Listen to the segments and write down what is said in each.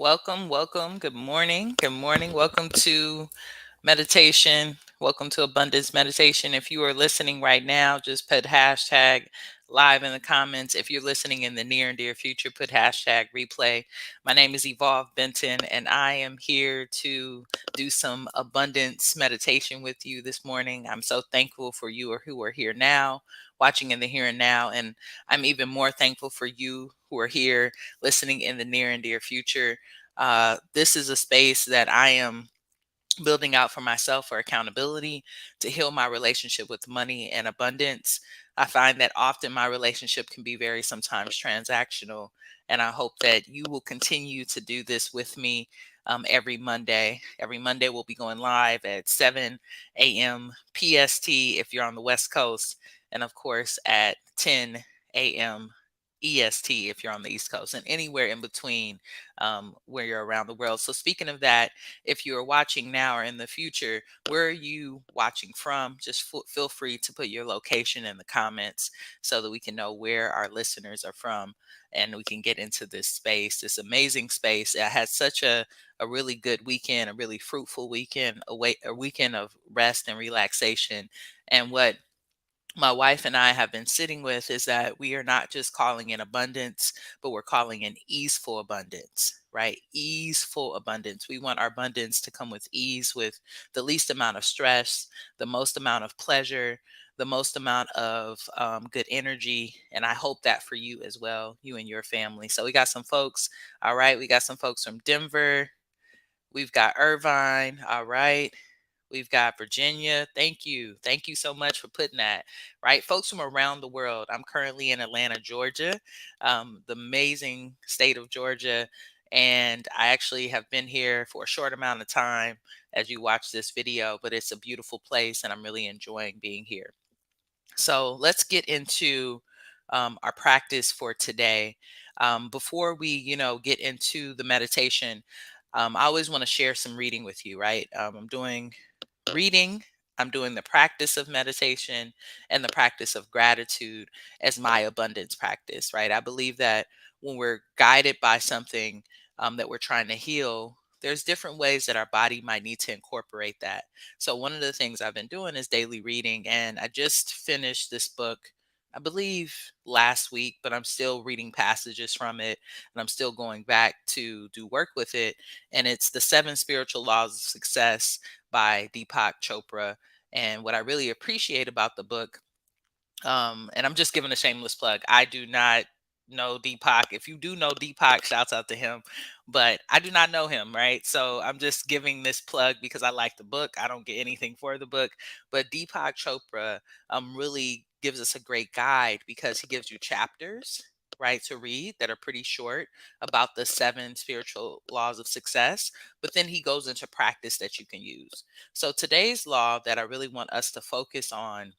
Welcome, welcome. Good morning. Good morning. Welcome to meditation. Welcome to Abundance Meditation. If you are listening right now, just put hashtag live in the comments. If you're listening in the near and dear future, put hashtag replay. My name is Evolve Benton, and I am here to do some abundance meditation with you this morning. I'm so thankful for you who are here now, watching in the here and now. And I'm even more thankful for you who are here listening in the near and dear future. This is a space that I am building out for myself for accountability to heal my relationship with money and abundance. I find that often my relationship can be very sometimes transactional, and I hope that you will continue to do this with me every Monday. Every Monday, we'll be going live at 7 a.m. PST if you're on the West Coast, and of course at 10 a.m. EST if you're on the East Coast, and anywhere in between where you're around the world. So, speaking of that, if you are watching now or in the future, where are you watching from? Just feel free to put your location in the comments so that we can know where our listeners are from and we can get into this space, this amazing space. I had such a really good weekend, a really fruitful weekend, a weekend of rest and relaxation. And what my wife and I have been sitting with is that we are not just calling in abundance, but we're calling in easeful abundance, right? Easeful abundance. We want our abundance to come with ease, with the least amount of stress, the most amount of pleasure, the most amount of good energy. And I hope that for you as well, you and your family. So we got some folks, all right. We got some folks from Denver. We've got Irvine, all right. We've got Virginia. Thank you. Thank you so much for putting that, right? Folks from around the world. I'm currently in Atlanta, Georgia, the amazing state of Georgia. And I actually have been here for a short amount of time as you watch this video, but it's a beautiful place and I'm really enjoying being here. So let's get into our practice for today. Before we, get into the meditation, I always want to share some reading with you, right? I'm doing reading, I'm doing the practice of meditation and the practice of gratitude as my abundance practice, right? I believe that when we're guided by something that we're trying to heal, there's different ways that our body might need to incorporate that. So, one of the things I've been doing is daily reading, and I just finished this book. I believe last week, but I'm still reading passages from it and I'm still going back to do work with it. And it's The Seven Spiritual Laws of Success by Deepak Chopra. And what I really appreciate about the book, and I'm just giving a shameless plug. I do not know Deepak. If you do know Deepak, shouts out to him. But I do not know him, right? So I'm just giving this plug because I like the book. I don't get anything for the book. But Deepak Chopra really gives us a great guide because he gives you chapters, right, to read that are pretty short about the seven spiritual laws of success. But then he goes into practice that you can use. So today's law that I really want us to focus on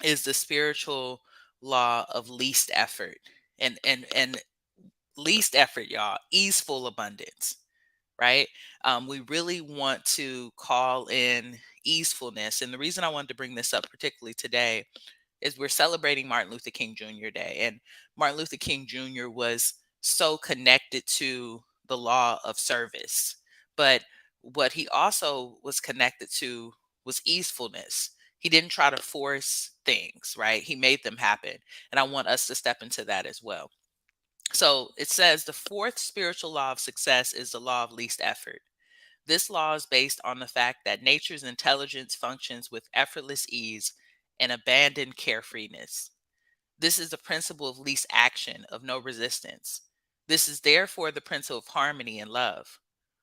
is the spiritual law of least effort. And least effort, y'all, easeful abundance, right? We really want to call in easefulness. And the reason I wanted to bring this up particularly today is we're celebrating Martin Luther King Jr. Day. And Martin Luther King Jr. was so connected to the law of service. But what he also was connected to was easefulness. He didn't try to force things, right? He made them happen. And I want us to step into that as well. So it says the fourth spiritual law of success is the law of least effort. This law is based on the fact that nature's intelligence functions with effortless ease and abandoned carefreeness. This is the principle of least action, of no resistance. This is therefore the principle of harmony and love.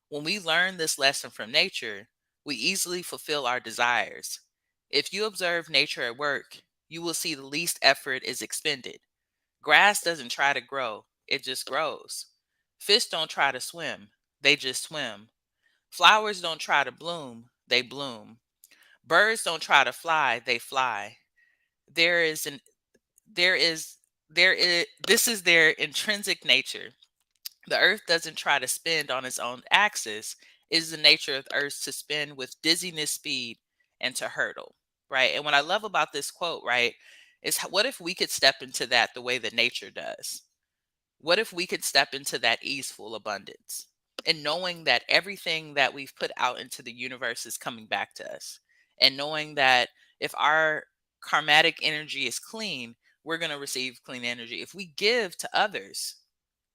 When we learn this lesson from nature, we easily fulfill our desires. If you observe nature at work, you will see the least effort is expended. Grass doesn't try to grow, it just grows. Fish don't try to swim, they just swim. Flowers don't try to bloom, they bloom. Birds don't try to fly, they fly. There is an there is there is This is their intrinsic nature. The earth doesn't try to spin on its own axis. It is the nature of the earth to spin with dizziness speed and to hurtle. Right. And what I love about this quote, right, is what if we could step into that the way that nature does? What if we could step into that easeful abundance? and knowing that everything that we've put out into the universe is coming back to us, and knowing that if our karmatic energy is clean, we're going to receive clean energy. If we give to others,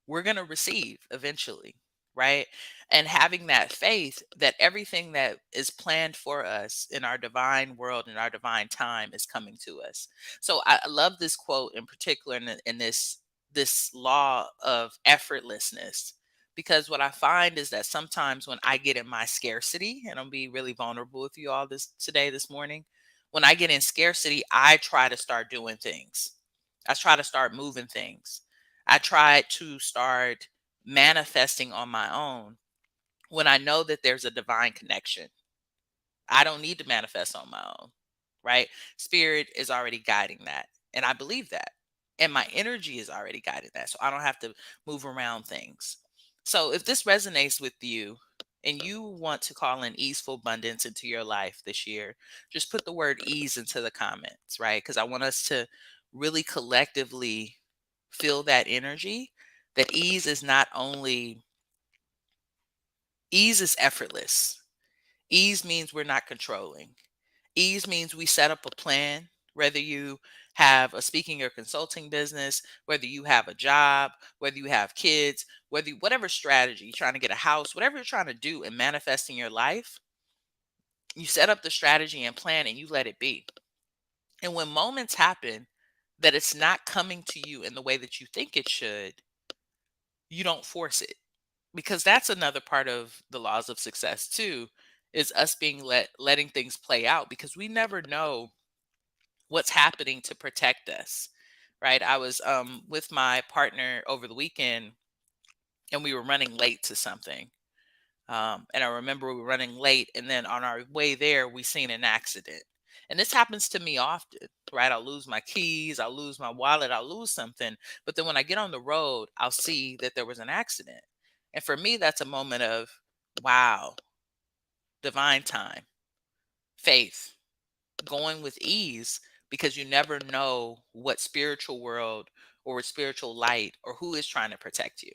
we're going to receive eventually, right? And having that faith that everything that is planned for us in our divine world and our divine time is coming to us. So I love this quote in particular in this law of effortlessness, because what I find is that sometimes when I get in my scarcity, and I'll be really vulnerable with you all this morning, when I get in scarcity, I try to start doing things. I try to start moving things. I try to start manifesting on my own when I know that there's a divine connection. I don't need to manifest on my own, right? Spirit is already guiding that. And I believe that. And my energy is already guiding that. So I don't have to move around things. So if this resonates with you and you want to call in easeful abundance into your life this year, just put the word ease into the comments, right? Because I want us to really collectively feel that energy. That ease is effortless. Ease means we're not controlling. Ease means we set up a plan, whether you have a speaking or consulting business, whether you have a job, whether you have kids, whatever strategy, you're trying to get a house, whatever you're trying to do and manifest in your life, you set up the strategy and plan and you let it be. And when moments happen that it's not coming to you in the way that you think it should, you don't force it, because that's another part of the laws of success too, is us being letting things play out, because we never know what's happening to protect us, right? I was with my partner over the weekend, and we were running late to something, and I remember we were running late, and then on our way there we seen an accident. And this happens to me often, right? I'll lose my keys, I'll lose my wallet, I'll lose something, but then when I get on the road I'll see that there was an accident. And for me, that's a moment of, wow, divine time, faith, going with ease, because you never know what spiritual world or spiritual light or who is trying to protect you.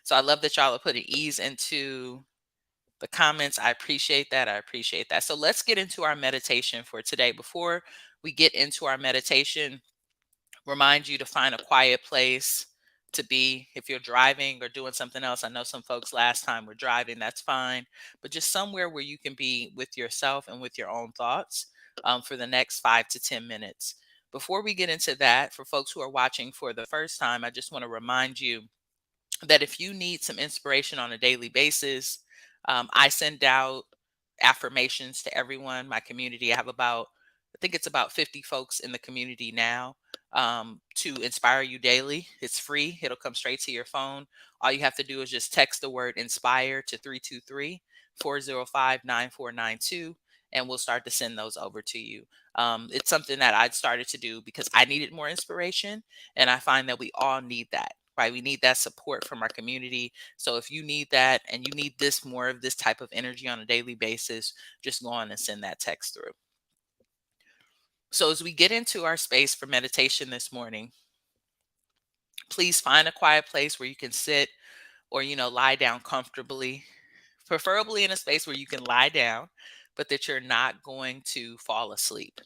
So I love that y'all are putting ease into the comments. I appreciate that. I appreciate that. So let's get into our meditation for today. Before we get into our meditation, remind you to find a quiet place to be. If you're driving or doing something else, I know some folks last time were driving, that's fine, but just somewhere where you can be with yourself and with your own thoughts for the next 5 to 10 minutes. Before we get into that, for folks who are watching for the first time, I just want to remind you that if you need some inspiration on a daily basis, I send out affirmations to everyone, my community. I think it's about 50 folks in the community now, to inspire you daily. It's free, it'll come straight to your phone. All you have to do is just text the word inspire to 323-405-9492, and we'll start to send those over to you. It's something that I'd started to do because I needed more inspiration, and I find that we all need that, right? We need that support from our community. So if you need that and you need this more of this type of energy on a daily basis, just go on and send that text through. So as we get into our space for meditation this morning, please find a quiet place where you can sit or, lie down comfortably, preferably in a space where you can lie down, but that you're not going to fall asleep.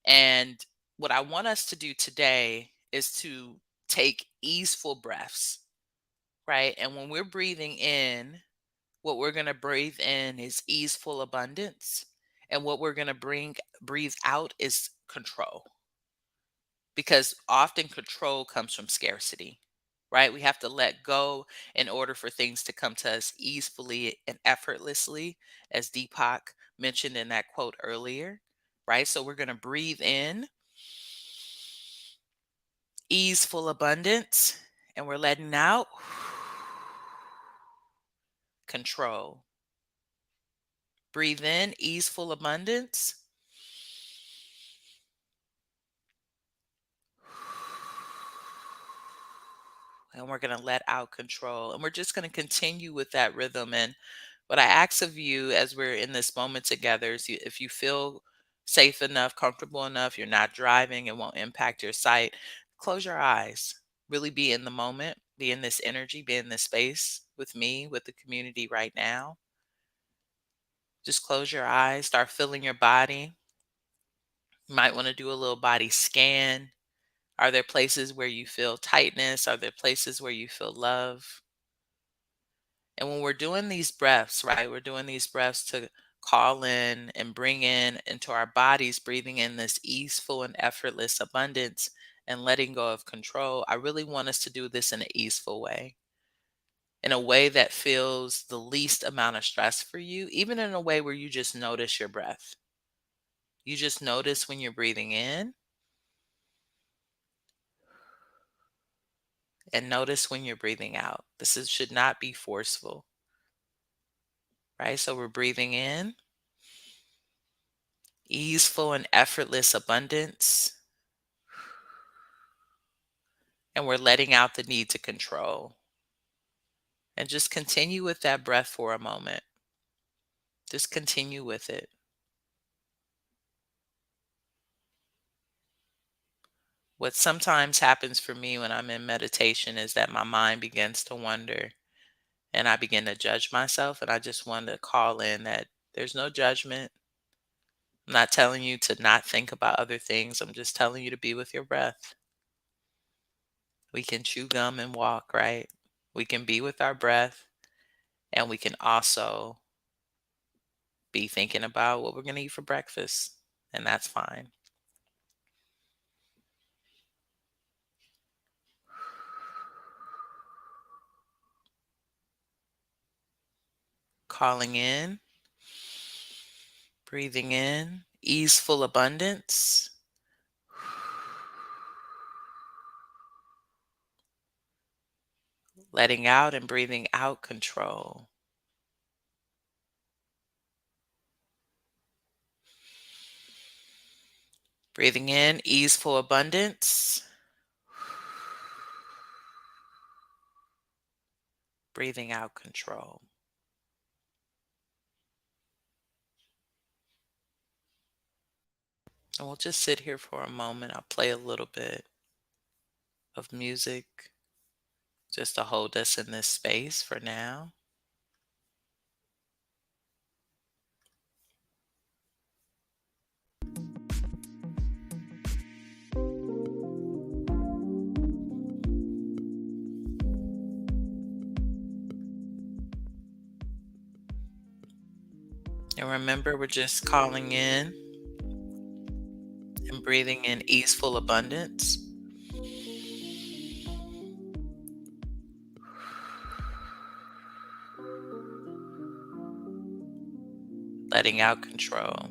And what I want us to do today is to take easeful breaths, right? And when we're breathing in, what we're going to breathe in is easeful abundance. And what we're going to breathe out is control. Because often control comes from scarcity, right? We have to let go in order for things to come to us easily and effortlessly, as Deepak mentioned in that quote earlier, right? So we're going to breathe in easeful abundance, and we're letting out control. Breathe in easeful abundance. And we're going to let out control. And we're just going to continue with that rhythm. And what I ask of you as we're in this moment together is, if you feel safe enough, comfortable enough, you're not driving, it won't impact your sight, close your eyes. Really be in the moment, be in this energy, be in this space with me, with the community right now. Just close your eyes, start feeling your body. You might want to do a little body scan. Are there places where you feel tightness? Are there places where you feel love? And when we're doing these breaths, right, we're doing these breaths to call in and bring in into our bodies, breathing in this easeful and effortless abundance and letting go of control. I really want us to do this in an easeful way, in a way that feels the least amount of stress for you, even in a way where you just notice your breath. You just notice when you're breathing in and notice when you're breathing out. Should not be forceful, right? So we're breathing in, easeful and effortless abundance, and we're letting out the need to control. And just continue with that breath for a moment. Just continue with it. What sometimes happens for me when I'm in meditation is that my mind begins to wander and I begin to judge myself. And I just want to call in that there's no judgment. I'm not telling you to not think about other things. I'm just telling you to be with your breath. We can chew gum and walk, right? We can be with our breath, and we can also be thinking about what we're going to eat for breakfast, and that's fine. Calling in, breathing in, easeful abundance. Letting out and breathing out control. Breathing in, easeful abundance. Breathing out control. And we'll just sit here for a moment. I'll play a little bit of music just to hold us in this space for now. And remember, we're just calling in and breathing in easeful abundance. Letting out control.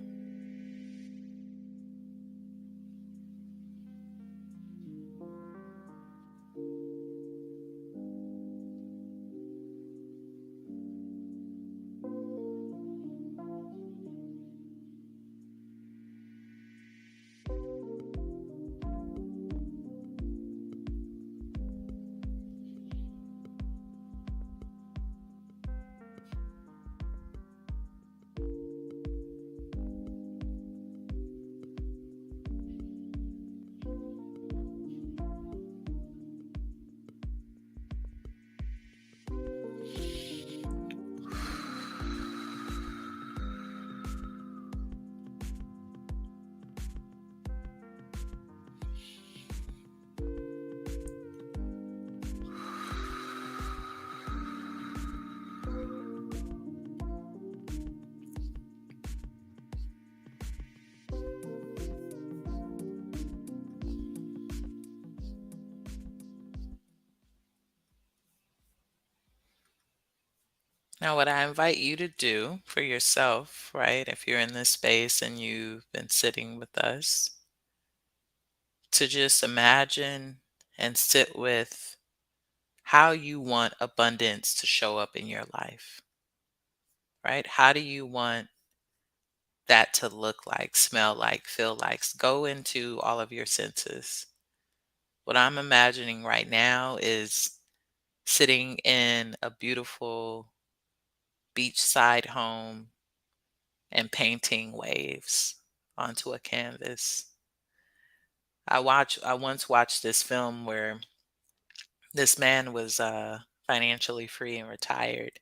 Now, what I invite you to do for yourself, right, if you're in this space and you've been sitting with us, to just imagine and sit with how you want abundance to show up in your life, right? How do you want that to look like, smell like, feel like? Go into all of your senses. What I'm imagining right now is sitting in a beautiful beachside home and painting waves onto a canvas. I once watched this film where this man was financially free and retired.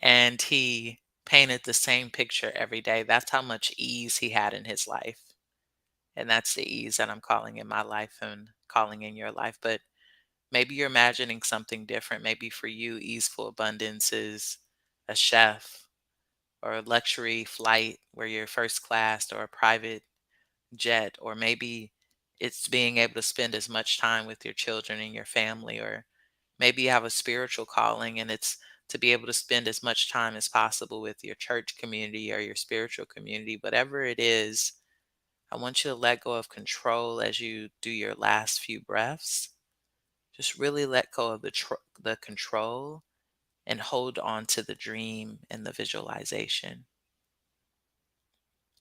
And he painted the same picture every day. That's how much ease he had in his life. And that's the ease that I'm calling in my life and calling in your life. But maybe you're imagining something different. Maybe for you, easeful abundance is a chef or a luxury flight where you're first class or a private jet, or maybe it's being able to spend as much time with your children and your family, or maybe you have a spiritual calling and it's to be able to spend as much time as possible with your church community or your spiritual community. Whatever it is, I want you to let go of control as you do your last few breaths. Just really let go of the control and hold on to the dream and the visualization.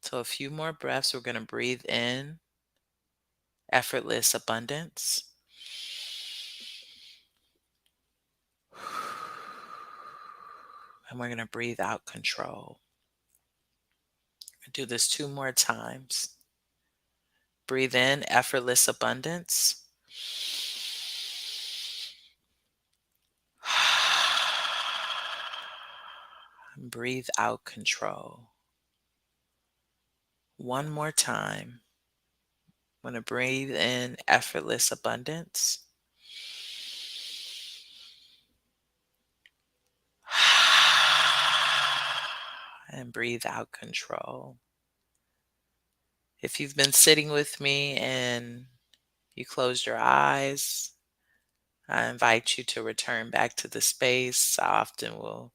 So, a few more breaths. We're going to breathe in effortless abundance. And we're going to breathe out control. Do this 2 more times. Breathe in effortless abundance. And breathe out control. One more time. I'm going to breathe in effortless abundance. And breathe out control. If you've been sitting with me and you closed your eyes, I invite you to return back to the space. I often will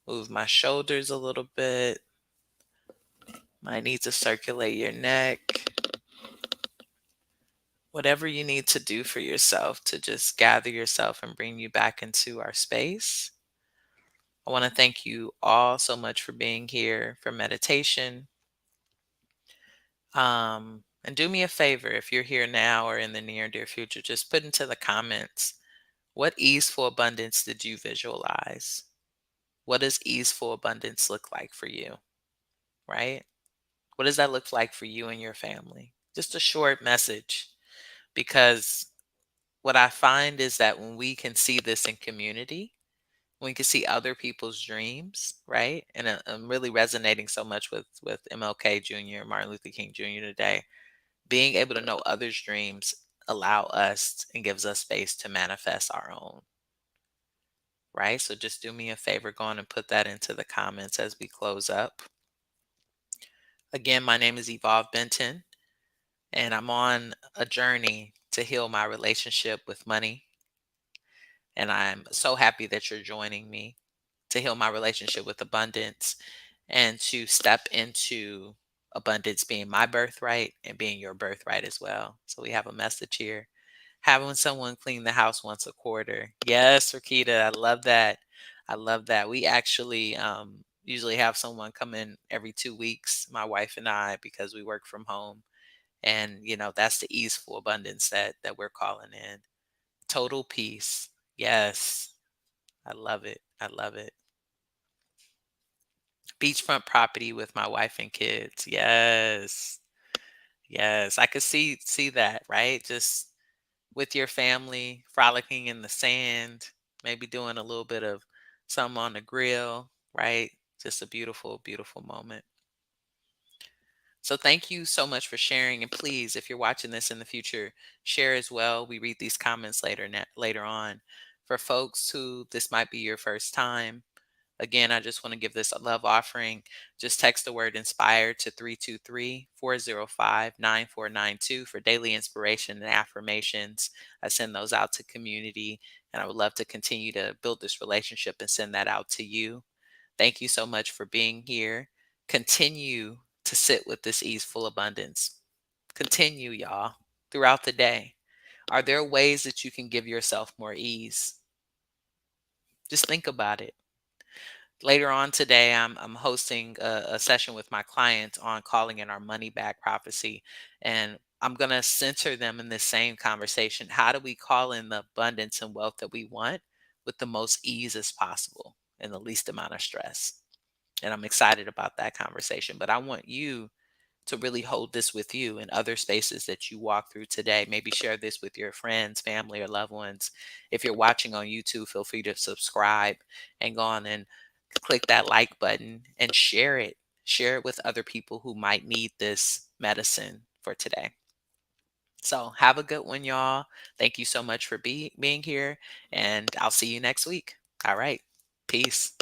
move my shoulders a little bit. Might need to circulate your neck. Whatever you need to do for yourself to just gather yourself and bring you back into our space. I want to thank you all so much for being here for meditation. And do me a favor, if you're here now or in the near and dear future, just put into the comments, what easeful abundance did you visualize? What does easeful abundance look like for you? Right? What does that look like for you and your family? Just a short message, because what I find is that when we can see this in community, when we can see other people's dreams, right? And I'm really resonating so much with MLK Jr., Martin Luther King Jr. today. Being able to know others' dreams allow us and gives us space to manifest our own, right? So just do me a favor, go on and put that into the comments as we close up. Again, my name is Evolve Benton, and I'm on a journey to heal my relationship with money. And I'm so happy that you're joining me to heal my relationship with abundance and to step into abundance being my birthright and being your birthright as well. So we have a message here. Having someone clean the house once a quarter. Yes, Rakita, I love that. I love that. We actually usually have someone come in every 2 weeks, my wife and I, because we work from home. And that's the easeful abundance that we're calling in. Total peace. Yes. I love it. I love it. Beachfront property with my wife and kids. Yes. Yes. I could see that, right? Just with your family, frolicking in the sand, maybe doing a little bit of some on the grill, right? Just a beautiful, beautiful moment. So thank you so much for sharing. And please, if you're watching this in the future, share as well. We read these comments later on. For folks who this might be your first time, again, I just want to give this a love offering. Just text the word inspired to 323-405-9492 for daily inspiration and affirmations. I send those out to community, and I would love to continue to build this relationship and send that out to you. Thank you so much for being here. Continue to sit with this easeful abundance. Continue, y'all, throughout the day. Are there ways that you can give yourself more ease? Just think about it. Later on today, I'm hosting a session with my clients on calling in our money back prophecy. And I'm going to center them in this same conversation. How do we call in the abundance and wealth that we want with the most ease as possible and the least amount of stress? And I'm excited about that conversation. But I want you to really hold this with you in other spaces that you walk through today. Maybe share this with your friends, family, or loved ones. If you're watching on YouTube, feel free to subscribe and go on and click that like button and share it. Share it with other people who might need this medicine for today. So have a good one, y'all. Thank you so much for being here, and I'll see you next week. All right. Peace.